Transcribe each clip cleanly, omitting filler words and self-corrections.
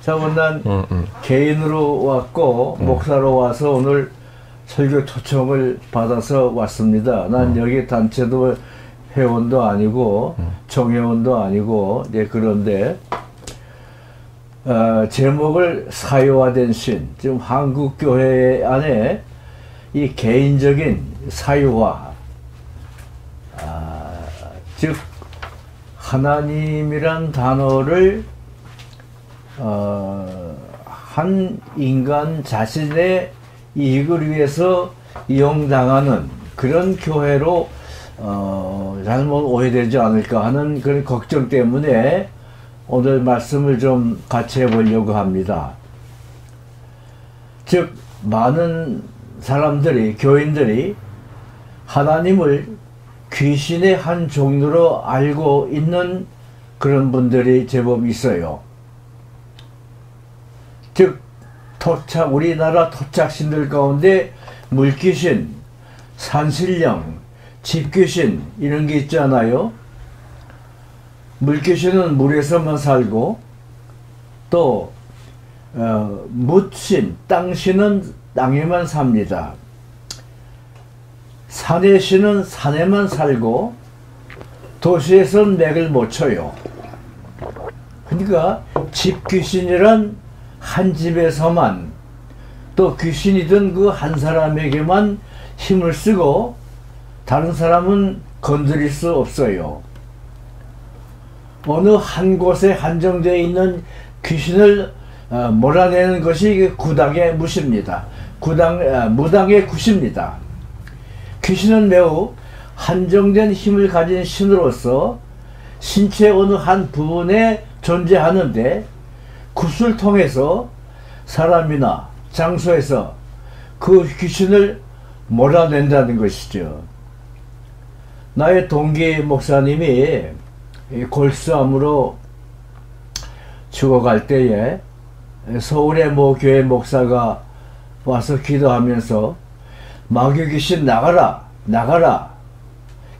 난 개인으로 왔고 목사로 와서 오늘 설교 초청을 받아서 왔습니다. 난 여기 단체도 회원도 아니고 총회원도 아니고 그런데 제목을 사유화된 신, 지금 한국 교회 안에 이 개인적인 사유화, 즉 하나님이란 단어를 한 인간 자신의 이익을 위해서 이용당하는 그런 교회로 잘못 오해되지 않을까 하는 그런 걱정 때문에 오늘 말씀을 좀 같이 해보려고 합니다. 즉 많은 사람들이, 교인들이 하나님을 귀신의 한 종류로 알고 있는 그런 분들이 제법 있어요. 즉 우리나라 토착신들 가운데 물귀신, 산신령, 집귀신 이런 게 있잖아요. 물귀신은 물에서만 살고 또 묻신, 땅신은 땅에만 삽니다. 산의 신은 산에만 살고 도시에선 맥을 못 쳐요. 그러니까 집귀신이란 한 집에서만, 또 귀신이든 그 한 사람에게만 힘을 쓰고 다른 사람은 건드릴 수 없어요. 어느 한 곳에 한정되어 있는 귀신을 몰아내는 것이 구당의 무십니다. 무당의 굿입니다. 귀신은 매우 한정된 힘을 가진 신으로서 신체 어느 한 부분에 존재하는데 굿을 통해서 사람이나 장소에서 그 귀신을 몰아낸다는 것이죠. 나의 동기 목사님이 골수암으로 죽어갈 때에 서울의 모 교회 목사가 와서 기도하면서 마귀 귀신 나가라, 나가라,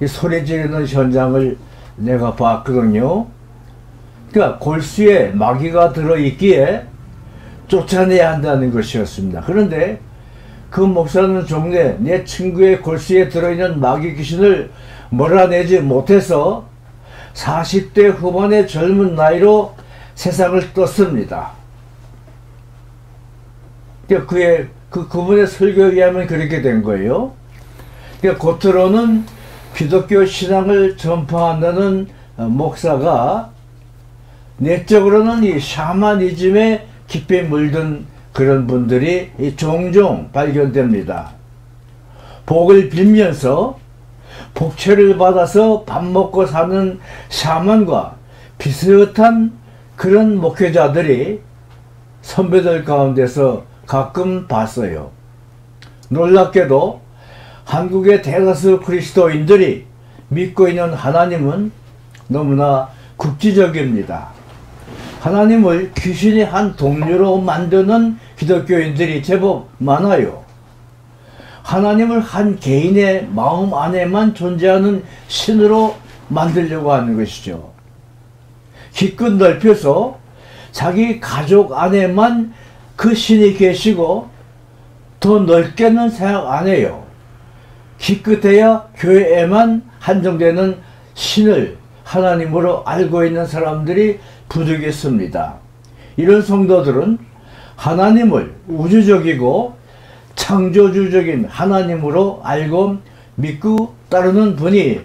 이 소리 지르는 현장을 내가 봤거든요. 그러니까 골수에 마귀가 들어있기에 쫓아내야 한다는 것이었습니다. 그런데 그 목사는 종래 내 친구의 골수에 들어있는 마귀 귀신을 몰아내지 못해서 40대 후반의 젊은 나이로 세상을 떴습니다. 그러니까 그분의 설교에 의하면 그렇게 된 거예요. 그러니까 겉으로는 기독교 신앙을 전파한다는 목사가 내적으로는 이 샤머니즘에 깊이 물든 그런 분들이 종종 발견됩니다. 복을 빌면서 복채를 받아서 밥 먹고 사는 샤먼과 비슷한 그런 목회자들이 선배들 가운데서 가끔 봤어요. 놀랍게도 한국의 대다수 그리스도인들이 믿고 있는 하나님은 너무나 국지적입니다. 하나님을 귀신의 한 동료로 만드는 기독교인들이 제법 많아요. 하나님을 한 개인의 마음 안에만 존재하는 신으로 만들려고 하는 것이죠. 기껏 넓혀서 자기 가족 안에만 그 신이 계시고 더 넓게는 생각 안 해요. 기껏해야 교회에만 한정되는 신을 하나님으로 알고 있는 사람들이 부득이했습니다. 이런 성도들은 하나님을 우주적이고 창조주적인 하나님으로 알고 믿고 따르는 분이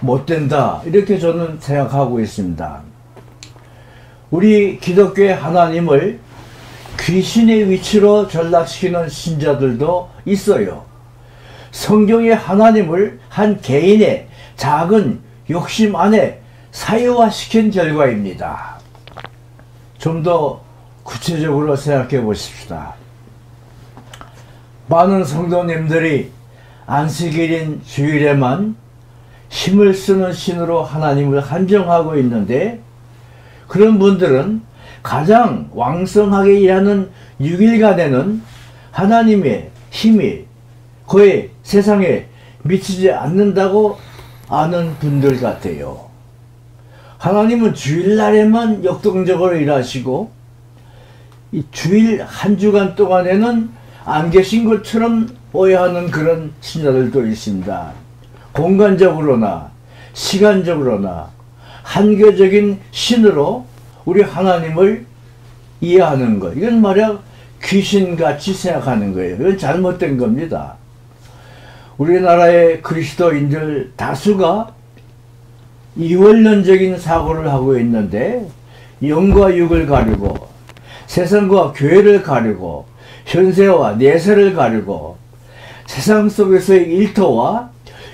못된다, 이렇게 저는 생각하고 있습니다. 우리 기독교의 하나님을 귀신의 위치로 전락시키는 신자들도 있어요. 성경의 하나님을 한 개인의 작은 욕심 안에 사유화시킨 결과입니다. 좀 더 구체적으로 생각해 보십시다. 많은 성도님들이 안식일인 주일에만 힘을 쓰는 신으로 하나님을 한정하고 있는데, 그런 분들은 가장 왕성하게 일하는 6일간에는 하나님의 힘이 거의 세상에 미치지 않는다고 아는 분들 같아요. 하나님은 주일날에만 역동적으로 일하시고 이 주일 한 주간 동안에는 안 계신 것처럼 오해하는 그런 신자들도 있습니다. 공간적으로나 시간적으로나 한계적인 신으로 우리 하나님을 이해하는 것, 이건 말이야 귀신같이 생각하는 거예요. 이건 잘못된 겁니다. 우리나라의 그리스도인들 다수가 이원론적인 사고를 하고 있는데, 영과 육을 가리고 세상과 교회를 가리고 현세와 내세를 가리고 세상 속에서의 일터와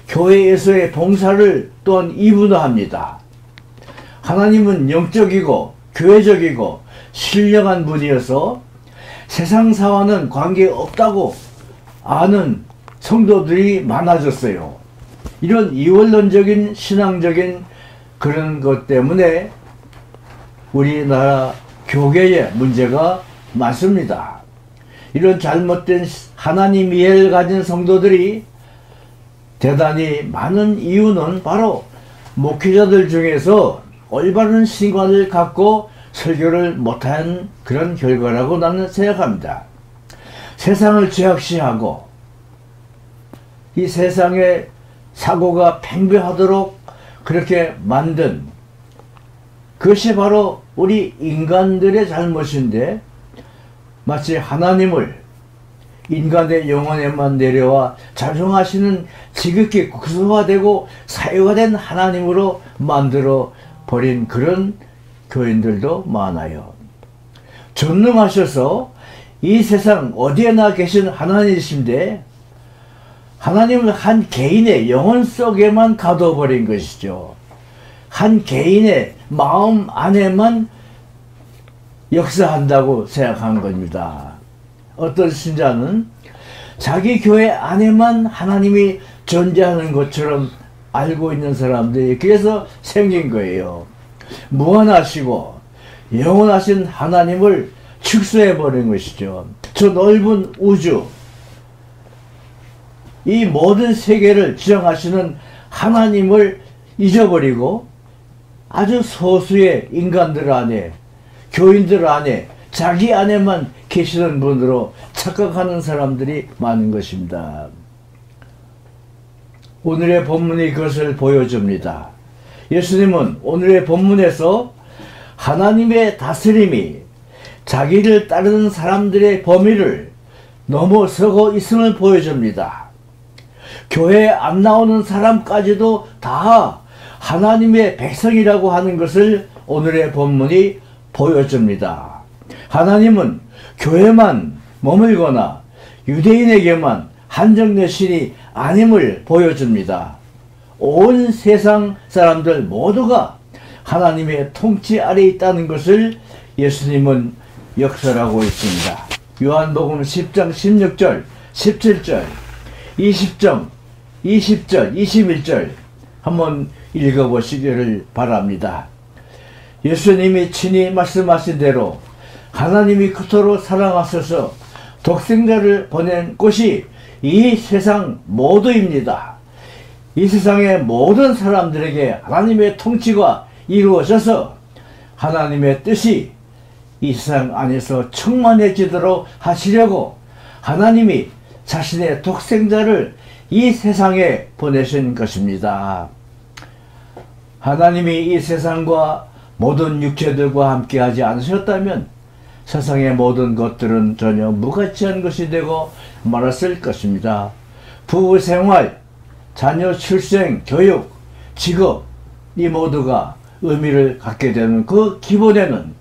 교회에서의 봉사를 또한 이분화합니다. 하나님은 영적이고 교회적이고 신령한 분이어서 세상사와는 관계없다고 아는 성도들이 많아졌어요. 이런 이원론적인 신앙적인 그런 것 때문에 우리나라 교계에 문제가 많습니다. 이런 잘못된 하나님 이해를 가진 성도들이 대단히 많은 이유는 바로 목회자들 중에서 올바른 신관을 갖고 설교를 못한 그런 결과라고 나는 생각합니다. 세상을 죄악시하고 이 세상의 사고가 팽배하도록 그렇게 만든 그것이 바로 우리 인간들의 잘못인데, 마치 하나님을 인간의 영혼에만 내려와 자정하시는 지극히 구수화되고 사유화된 하나님으로 만들어 버린 그런 교인들도 많아요. 전능하셔서 이 세상 어디에나 계신 하나님이신데 하나님을 한 개인의 영혼 속에만 가둬버린 것이죠. 한 개인의 마음 안에만 역사한다고 생각한 겁니다. 어떤 신자는 자기 교회 안에만 하나님이 존재하는 것처럼 알고 있는 사람들이 그래서 생긴 거예요. 무한하시고 영원하신 하나님을 축소해버린 것이죠. 저 넓은 우주, 이 모든 세계를 지정하시는 하나님을 잊어버리고 아주 소수의 인간들 안에, 교인들 안에, 자기 안에만 계시는 분으로 착각하는 사람들이 많은 것입니다. 오늘의 본문이 그것을 보여줍니다. 예수님은 오늘의 본문에서 하나님의 다스림이 자기를 따르는 사람들의 범위를 넘어서고 있음을 보여줍니다. 교회에 안 나오는 사람까지도 다 하나님의 백성이라고 하는 것을 오늘의 본문이 보여줍니다. 하나님은 교회만 머물거나 유대인에게만 한정된 신이 아님을 보여줍니다. 온 세상 사람들 모두가 하나님의 통치 아래 있다는 것을 예수님은 역설하고 있습니다. 요한복음 10장 16절, 17절, 20절, 21절 한번 읽어보시기를 바랍니다. 예수님이 친히 말씀하신 대로 하나님이 그토록 사랑하셔서 독생자를 보낸 곳이 이 세상 모두입니다. 이 세상의 모든 사람들에게 하나님의 통치가 이루어져서 하나님의 뜻이 이 세상 안에서 충만해지도록 하시려고 하나님이 자신의 독생자를 이 세상에 보내신 것입니다. 하나님이 이 세상과 모든 육체들과 함께하지 않으셨다면 세상의 모든 것들은 전혀 무가치한 것이 되고 말았을 것입니다. 부부생활, 자녀 출생, 교육, 직업, 이 모두가 의미를 갖게 되는 그 기본에는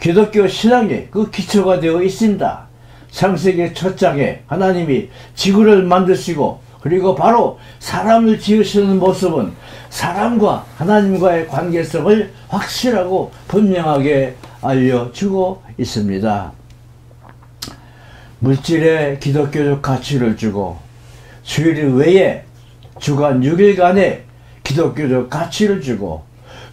기독교 신앙의 그 기초가 되어 있습니다. 창세기 첫 장에 하나님이 지구를 만드시고 그리고 바로 사람을 지으시는 모습은 사람과 하나님과의 관계성을 확실하고 분명하게 알려주고 있습니다. 물질에 기독교적 가치를 주고 주일 외에 주간 6일간의 기독교적 가치를 주고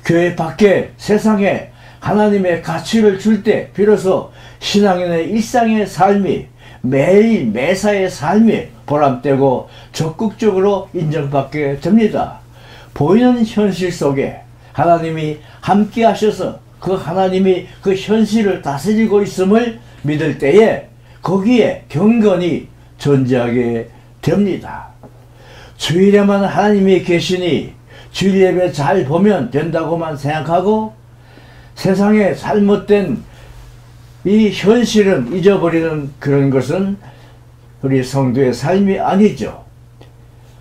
교회 밖에 세상에 하나님의 가치를 줄 때 비로소 신앙인의 일상의 삶이 매일 매사의 삶이 보람되고 적극적으로 인정받게 됩니다. 보이는 현실 속에 하나님이 함께 하셔서 그 하나님이 그 현실을 다스리고 있음을 믿을 때에 거기에 경건이 존재하게 됩니다. 주일에만 하나님이 계시니 주일 예배 잘 보면 된다고만 생각하고 세상에 잘못된 이 현실은 잊어버리는 그런 것은 우리 성도의 삶이 아니죠.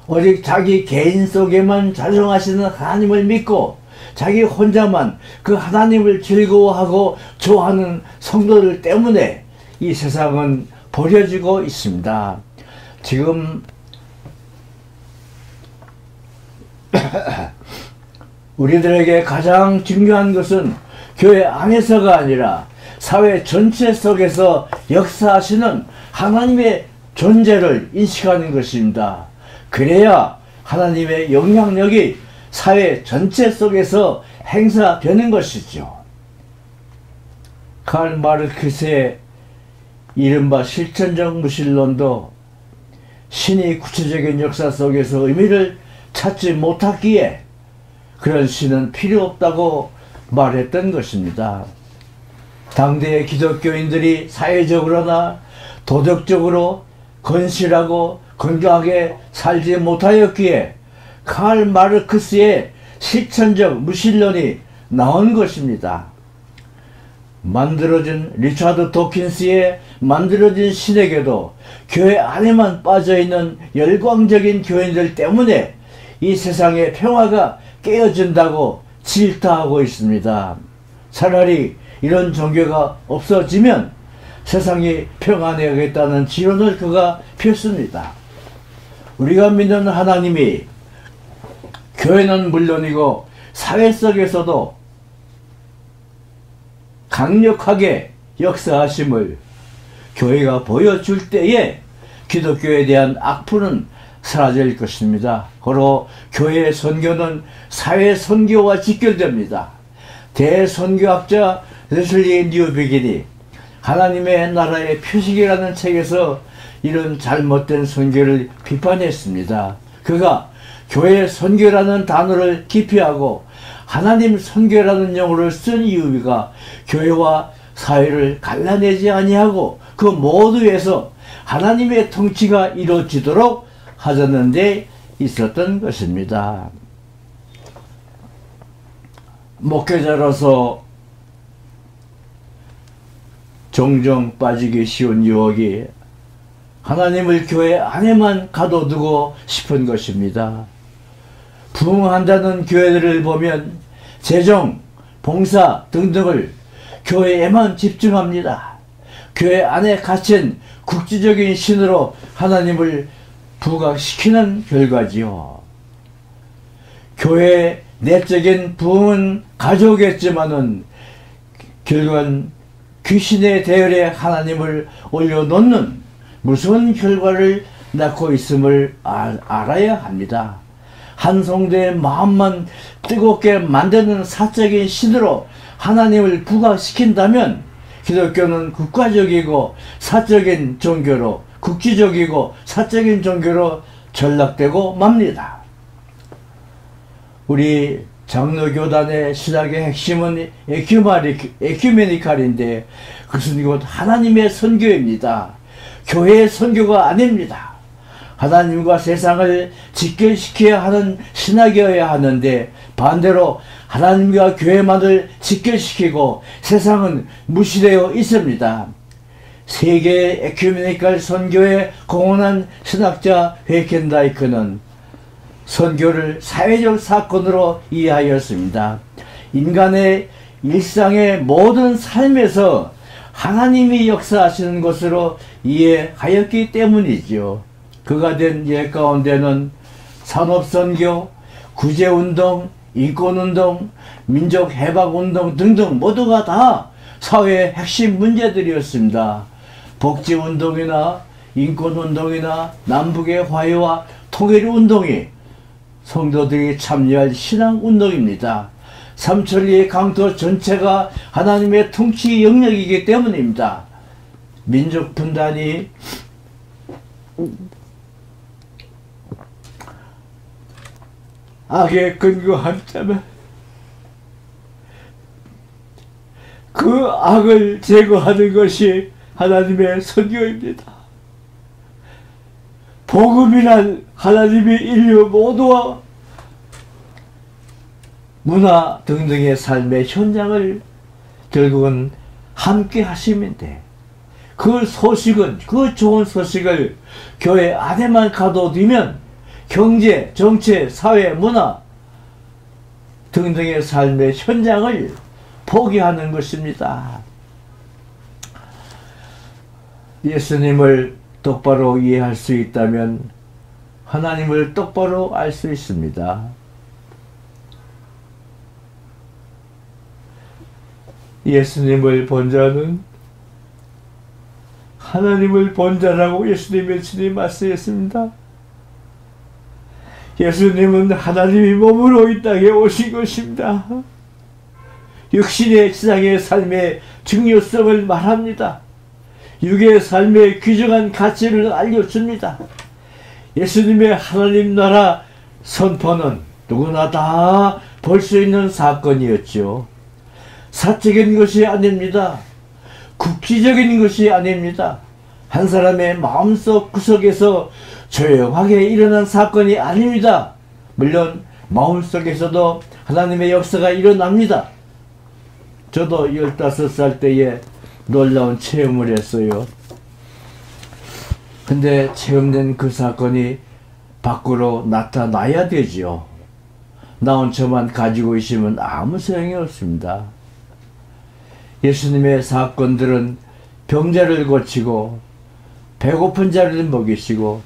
오직 자기 개인 속에만 자정하시는 하나님을 믿고 자기 혼자만 그 하나님을 즐거워하고 좋아하는 성도들 때문에 이 세상은 버려지고 있습니다. 지금 우리들에게 가장 중요한 것은 교회 안에서가 아니라 사회 전체 속에서 역사하시는 하나님의 존재를 인식하는 것입니다. 그래야 하나님의 영향력이 사회 전체 속에서 행사되는 것이죠. 칼 마르크스의 이른바 실천적 무신론도 신이 구체적인 역사 속에서 의미를 찾지 못했기에 그런 신은 필요 없다고 말했던 것입니다. 당대의 기독교인들이 사회적으로나 도덕적으로 건실하고 건강하게 살지 못하였기에 칼 마르크스의 실천적 무신론이 나온 것입니다. 만들어진 리차드 도킨스의 만들어진 신에게도 교회 안에만 빠져있는 열광적인 교인들 때문에 이 세상의 평화가 깨어진다고 질타하고 있습니다. 차라리 이런 종교가 없어지면 세상이 평안해야겠다는 지론을 그가 폈습니다. 우리가 믿는 하나님이 교회는 물론이고 사회 속에서도 강력하게 역사하심을 교회가 보여줄 때에 기독교에 대한 악플은 사라질 것입니다. 바로 교회의 선교는 사회 선교와 직결됩니다. 대선교학자 레슬리 뉴비긴이 하나님의 나라의 표식이라는 책에서 이런 잘못된 선교를 비판했습니다. 그가 교회 선교라는 단어를 기피하고 하나님 선교라는 용어를 쓴 이유가 교회와 사회를 갈라내지 아니하고 그 모두에서 하나님의 통치가 이루어지도록 하자는 데 있었던 것입니다. 목회자로서 종종 빠지기 쉬운 유혹이 하나님을 교회 안에만 가둬두고 싶은 것입니다. 부흥한다는 교회들을 보면 재정, 봉사 등등을 교회에만 집중합니다. 교회 안에 갇힌 국지적인 신으로 하나님을 부각시키는 결과지요. 교회의 내적인 부흥은 가져오겠지만은 결국은 귀신의 대열에 하나님을 올려놓는 무서운 결과를 낳고 있음을 알아야 합니다. 한 성도의 마음만 뜨겁게 만드는 사적인 신으로 하나님을 부각시킨다면 기독교는 국가적이고 사적인 종교로, 국지적이고 사적인 종교로 전락되고 맙니다. 우리 장로교단의 신학의 핵심은 에큐메니칼인데 그것은 곧 하나님의 선교입니다. 교회의 선교가 아닙니다. 하나님과 세상을 직결시켜야 하는 신학이어야 하는데 반대로 하나님과 교회만을 직결시키고 세상은 무시되어 있습니다. 세계의 에큐메니칼 선교에 공헌한 신학자 회켄다이크는 선교를 사회적 사건으로 이해하였습니다. 인간의 일상의 모든 삶에서 하나님이 역사하시는 것으로 이해하였기 때문이죠. 그가 된 예 가운데는 산업선교, 구제운동, 인권운동, 민족해방운동 등등 모두가 다 사회의 핵심 문제들이었습니다. 복지운동이나 인권운동이나 남북의 화해와 통일운동이 성도들이 참여할 신앙운동입니다. 삼천리의 강도 전체가 하나님의 통치 영역이기 때문입니다. 민족 분단이 악에 근거한다면 그 악을 제거하는 것이 하나님의 선교입니다. 복음이란 하나님이 인류 모두와 문화 등등의 삶의 현장을 결국은 함께 하시는데, 그 소식은, 그 좋은 소식을 교회 안에만 가둬두면 경제, 정치, 사회, 문화 등등의 삶의 현장을 포기하는 것입니다. 예수님을 똑바로 이해할 수 있다면 하나님을 똑바로 알 수 있습니다. 예수님을 본 자는 하나님을 본 자라고 예수님의 친히 말씀했습니다. 예수님은 하나님이 몸으로 이 땅에 오신 것입니다. 육신의 지상의 삶의 중요성을 말합니다. 육의 삶의 귀중한 가치를 알려줍니다. 예수님의 하나님 나라 선포는 누구나 다 볼 수 있는 사건이었죠. 사적인 것이 아닙니다. 국지적인 것이 아닙니다. 한 사람의 마음속 구석에서 조용하게 일어난 사건이 아닙니다. 물론 마음속에서도 하나님의 역사가 일어납니다. 저도 15살 때에 놀라운 체험을 했어요. 근데 체험된 그 사건이 밖으로 나타나야 되죠. 나 혼자만 가지고 있으면 아무 소용이 없습니다. 예수님의 사건들은 병자를 고치고 배고픈 자를 먹이시고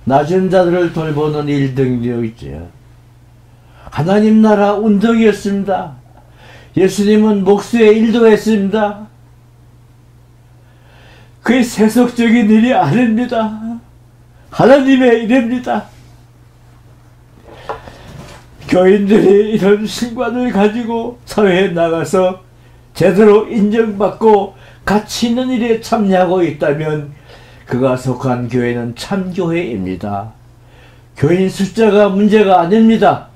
낮은 자들을 돌보는 일 등이었죠. 하나님 나라 운동이었습니다. 예수님은 목수의 일도 했습니다. 그게 세속적인 일이 아닙니다. 하나님의 일입니다. 교인들이 이런 신관을 가지고 사회에 나가서 제대로 인정받고 가치 있는 일에 참여하고 있다면 그가 속한 교회는 참교회입니다. 교인 숫자가 문제가 아닙니다.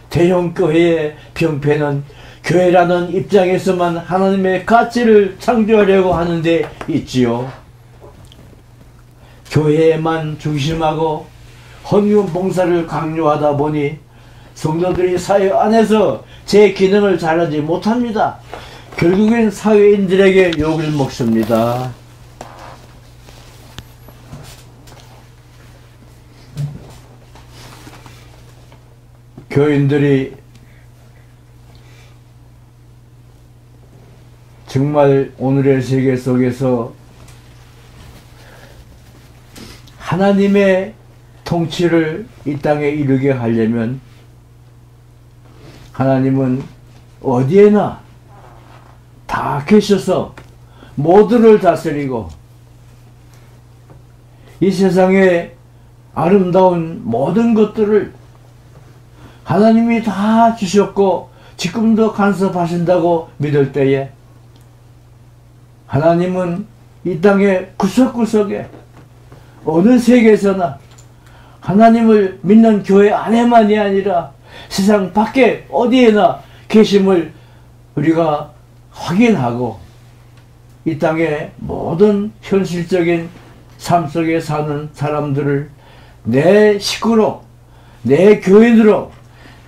대형 교회의 병폐는 교회라는 입장에서만 하나님의 가치를 창조하려고 하는 데 있지요. 교회에만 중심하고 헌금 봉사를 강요하다 보니 성도들이 사회 안에서 제 기능을 잘하지 못합니다. 결국엔 사회인들에게 욕을 먹습니다. 교인들이 정말 오늘의 세계 속에서 하나님의 통치를 이 땅에 이루게 하려면 하나님은 어디에나 다 계셔서 모두를 다스리고 이 세상의 아름다운 모든 것들을 하나님이 다 주셨고 지금도 간섭하신다고 믿을 때에 하나님은 이 땅의 구석구석에 어느 세계에서나 하나님을 믿는 교회 안에만이 아니라 세상 밖에 어디에나 계심을 우리가 확인하고 이 땅의 모든 현실적인 삶 속에 사는 사람들을 내 식구로, 내 교인으로,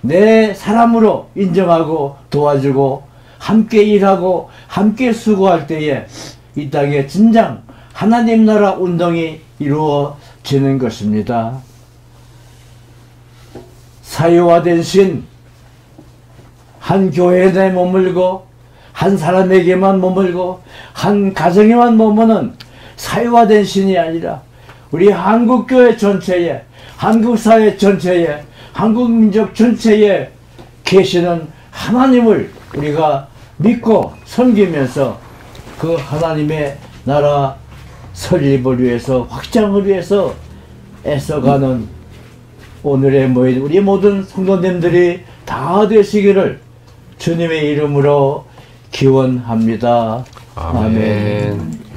내 사람으로 인정하고 도와주고 함께 일하고 함께 수고할 때에 이 땅에 진정 하나님 나라 운동이 이루어지는 것입니다. 사유화된 신, 한 교회에 머물고 한 사람에게만 머물고 한 가정에만 머무는 사유화된 신이 아니라 우리 한국교회 전체에, 한국사회 전체에, 한국민족 전체에 계시는 하나님을 우리가 믿고 섬기면서 그 하나님의 나라 설립을 위해서, 확장을 위해서 애써가는 오늘의 모인 우리 모든 성도님들이 다 되시기를 주님의 이름으로 기원합니다. 아멘.